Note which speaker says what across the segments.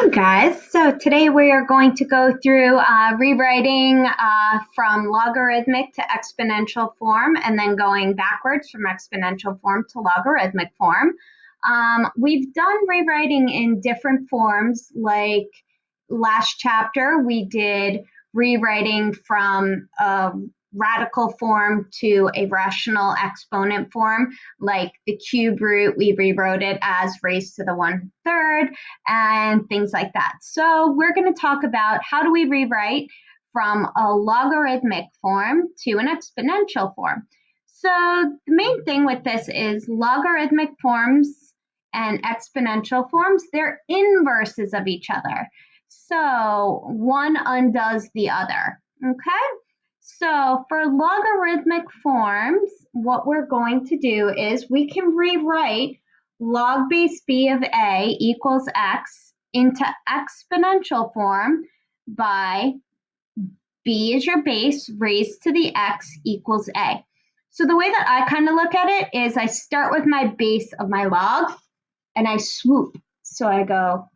Speaker 1: Hi guys, so today we are going to go through rewriting from logarithmic to exponential form and then going backwards from exponential form to logarithmic form. We've done rewriting in different forms, like last chapter we did rewriting from a radical form to a rational exponent form, like the cube root, we rewrote it as raised to the 1/3 and things like that. So we're going to talk about how do we rewrite from a logarithmic form to an exponential form. So the main thing with this is logarithmic forms and exponential forms, they're inverses of each other. So one undoes the other, okay? So for logarithmic forms, what we're going to do is we can rewrite log base b of a equals x into exponential form by b is your base raised to the x equals a. So the way that I kind of look at it is I start with my base of my log and I swoop. So I go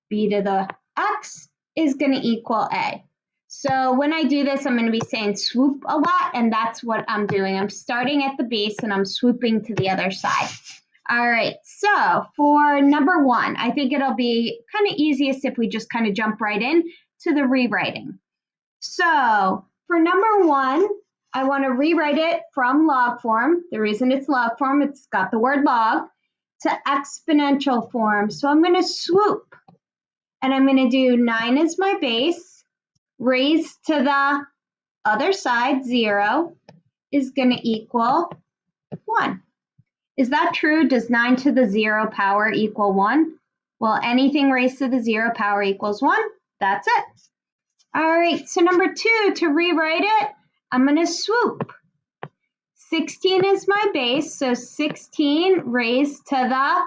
Speaker 1: b to the x is going to equal a. So when I do this, I'm going to be saying swoop a lot, and that's what I'm doing. I'm starting at the base and I'm swooping to the other side. All right, so for number one, I think it'll be kind of easiest if we just kind of jump right in to the rewriting. So for number one, I want to rewrite it from log form. The reason it's log form, it's got the word log, to exponential form. So I'm going to swoop, and I'm going to do 9 as my base, raised to the other side, 0, is going to equal 1. Is that true? Does 9 to the 0 power equal 1? Well, anything raised to the 0 power equals 1. That's it. All right, so number 2, to rewrite it, I'm going to swoop. 16 is my base, so 16 raised to the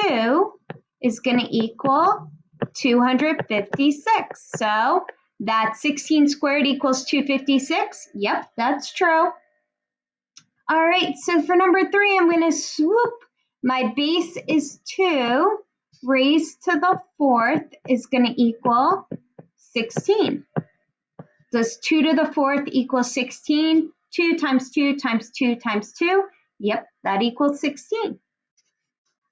Speaker 1: 2 is going to equal 256. So that 16 squared equals 256. Yep, that's true. All right, so for number 3, I'm going to swoop. My base is 2. Raised to the 4th is going to equal 16. Does 2 to the 4th equal 16? 2 times 2 times 2 times 2. Yep, that equals 16.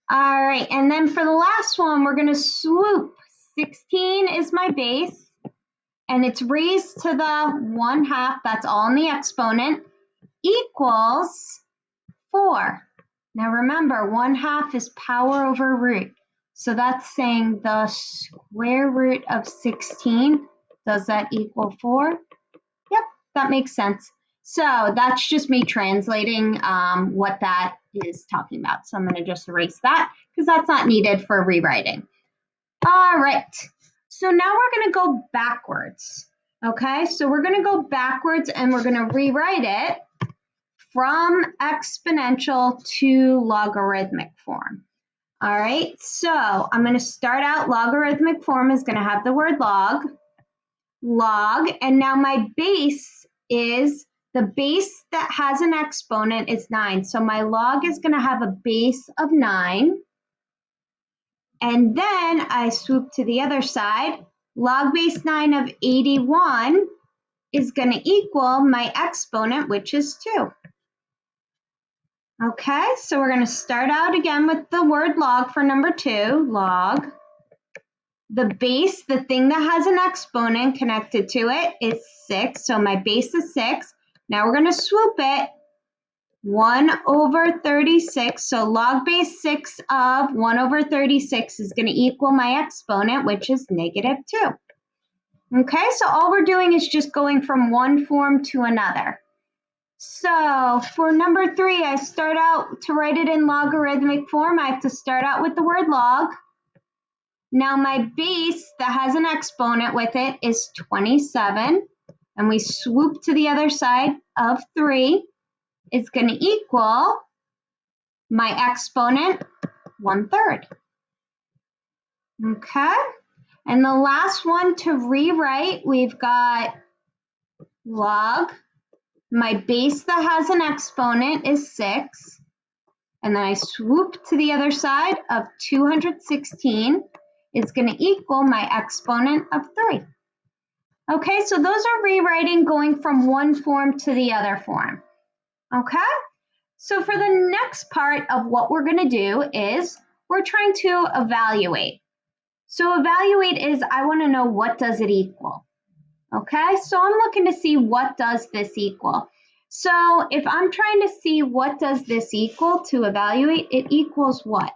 Speaker 1: All right, and then for the last one, we're going to swoop. 16 is my base, and it's raised to the 1/2, that's all in the exponent, equals 4. Now remember, 1/2 is power over root. So that's saying the square root of 16, does that equal 4? Yep, that makes sense. So that's just me translating what that is talking about. So I'm going to just erase that because that's not needed for rewriting. All right, so now we're going to go backwards. Okay, so we're going to go backwards and we're going to rewrite it from exponential to logarithmic form. All right, so I'm going to start out. Logarithmic form is going to have the word log, and now my base is, the base that has an exponent is 9. So my log is going to have a base of 9. And then I swoop to the other side. Log base 9 of 81 is going to equal my exponent, which is 2. Okay, so we're going to start out again with the word log for number 2, log. The base, the thing that has an exponent connected to it, is 6. So my base is 6. Now we're going to swoop it. 1/36. So log base 6 of 1/36 is going to equal my exponent, which is -2. Okay, so all we're doing is just going from one form to another. So for number 3, I start out to write it in logarithmic form. I have to start out with the word log. Now my base that has an exponent with it is 27, and we swoop to the other side of 3 is going to equal my exponent 1/3. Okay, and the last one to rewrite, we've got log. My base that has an exponent is 6, and then I swoop to the other side of 216 is going to equal my exponent of 3. Okay, so those are rewriting going from one form to the other form. Okay, so for the next part of what we're going to do is we're trying to evaluate. So evaluate is I want to know what does it equal. Okay, so I'm looking to see what does this equal. So if I'm trying to see what does this equal to evaluate, it equals what?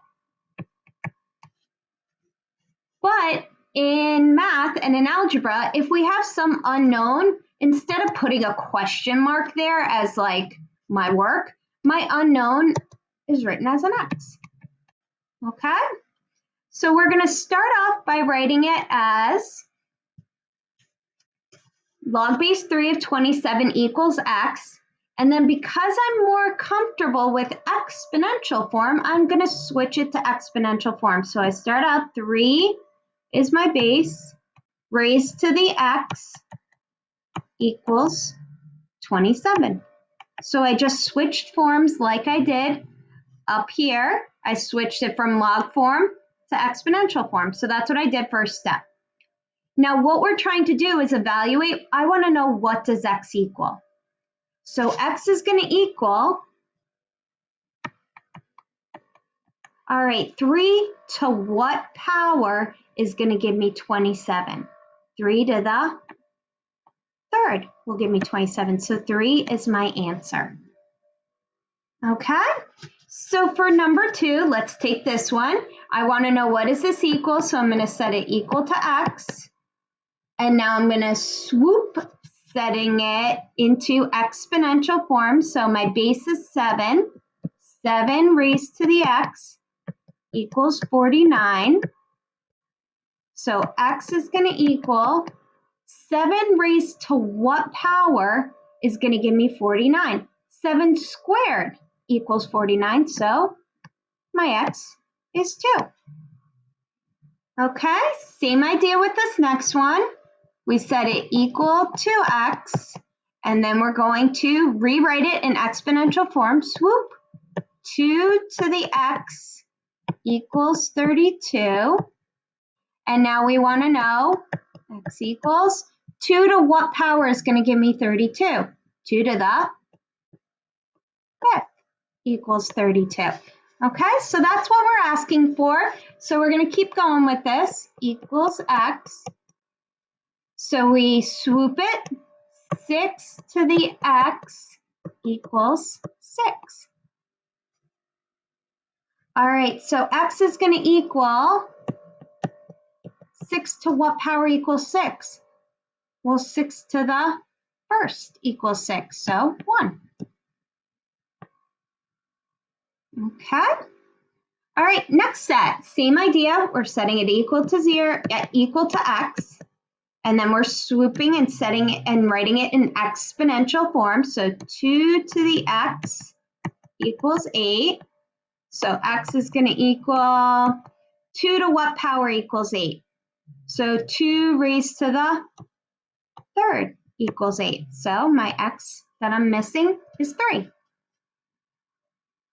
Speaker 1: But in math and in algebra, if we have some unknown, instead of putting a question mark there as like my work, my unknown is written as an X. Okay, so we're going to start off by writing it as log base 3 of 27 equals X. And then because I'm more comfortable with exponential form, I'm going to switch it to exponential form. So I start out 3 is my base, raised to the X equals 27. So I just switched forms like I did up here. I switched it from log form to exponential form. So that's what I did first step. Now what we're trying to do is evaluate. I want to know what does X equal. So X is going to equal, all right, 3 to what power is going to give me 27? 3 to the third will give me 27. So 3 is my answer. Okay, so for number 2, let's take this one. I want to know what is this equal, so I'm going to set it equal to X. And now I'm going to swoop, setting it into exponential form. So my base is 7. 7 raised to the X equals 49. So X is going to equal 7 raised to what power is going to give me 49? 7 squared equals 49. So my X is 2. Okay, same idea with this next one. We set it equal to X, and then we're going to rewrite it in exponential form. Swoop, 2 to the X equals 32. And now we want to know X equals 2 to what power is going to give me 32? 2 to the 5th equals 32. Okay, so that's what we're asking for. So we're going to keep going with this. Equals X. So we swoop it. 6 to the X equals 6. All right, so X is going to equal 6 to what power equals 6? Well, 6 to the first equals 6, so 1. Okay. All right, next set, same idea. We're setting it equal to 0, equal to X, and then we're swooping and setting it and writing it in exponential form. So 2 to the X equals 8. So X is going to equal 2 to what power equals 8? So 2 raised to the third equals 8. So my X that I'm missing is 3.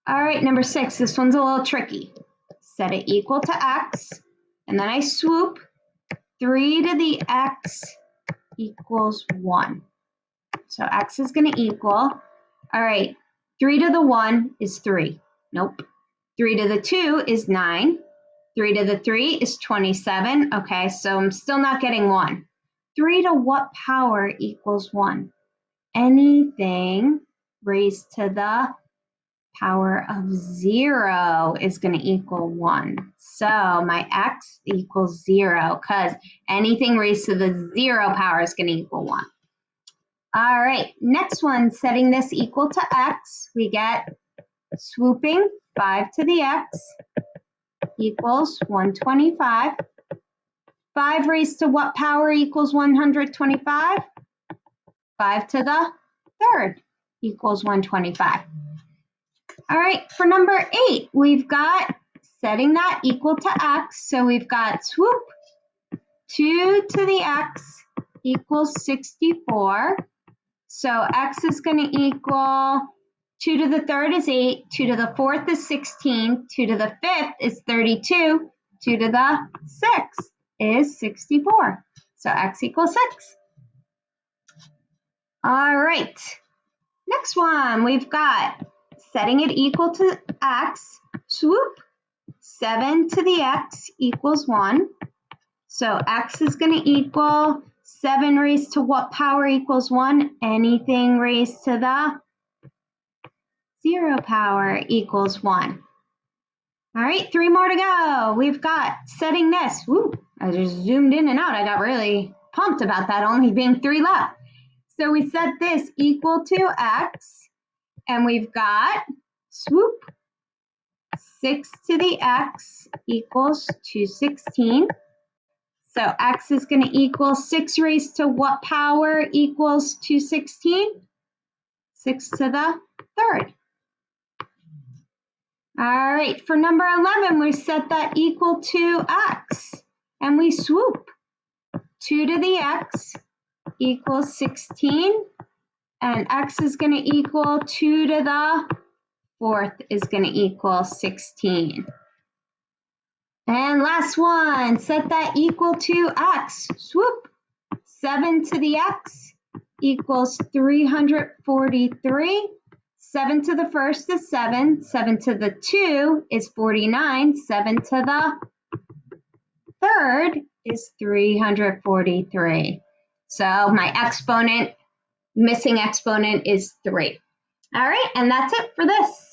Speaker 1: All right, number 6, this one's a little tricky. Set it equal to X, and then I swoop. 3 to the X equals 1. So X is going to equal, all right, 3 to the 1 is 3. Nope. 3 to the 2 is 9. 3 to the 3 is 27. Okay, so I'm still not getting 1. 3 to what power equals 1? Anything raised to the power of 0 is going to equal 1. So my X equals 0 because anything raised to the 0 power is going to equal 1. All right, next one, setting this equal to X, we get swooping 5 to the X equals 125. 5 raised to what power equals 125? 5 to the third equals 125. All right, for number 8, we've got setting that equal to X. So we've got swoop, 2 to the X equals 64. So X is going to equal 2 to the third is 8, 2 to the fourth is 16, 2 to the fifth is 32, 2 to the 6 is 64. So x equals 6. All right. Next one, we've got setting it equal to x, swoop, 7 to the x equals 1. So x is going to equal 7 raised to what power equals 1? Anything raised to the 0 power equals 1. All right, 3 more to go. We've got setting this. Woo, I just zoomed in and out. I got really pumped about that only being 3 left. So we set this equal to x, and we've got, swoop, 6 to the x equals 216. So x is going to equal 6 raised to what power equals 216? 6 to the 3rd. All right, for number 11, we set that equal to x, and we swoop. 2 to the x equals 16, and x is going to equal 2 to the 4th is going to equal 16. And last one, set that equal to x, swoop. 7 to the x equals 343. 7 to the 1st is 7. 7 to the 2 is 49. 7 to the 3rd is 343. So my exponent, missing exponent is 3. All right, and that's it for this.